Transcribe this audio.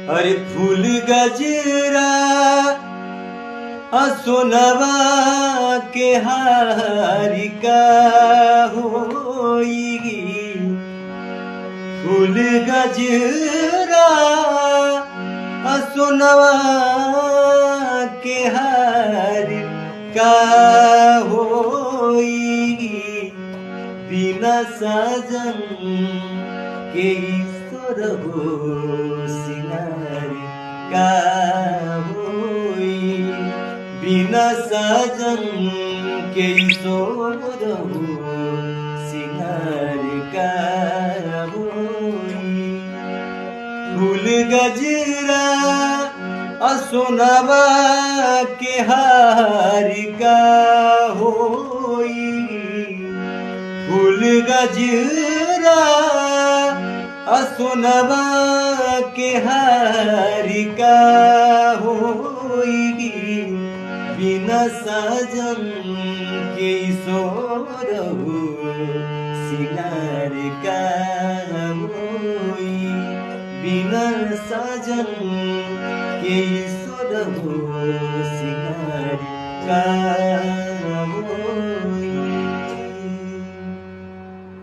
अरे फूल गजरा सोनवा के हारी का होई। फूल गजरा सोनवा के हारी का होई। बिना साजन के ईश्वर हो सिंगार का होई। बिना साजन के ईश्वर हो सिंगार का होई। फूल गजरा सोनवा के हार का होई। फूल गजरा सोनवा के हार का होई। बिना साजन के ईश्वर हो सिंगार का होई। बिना साजन के ईश्वर हो सिंगार का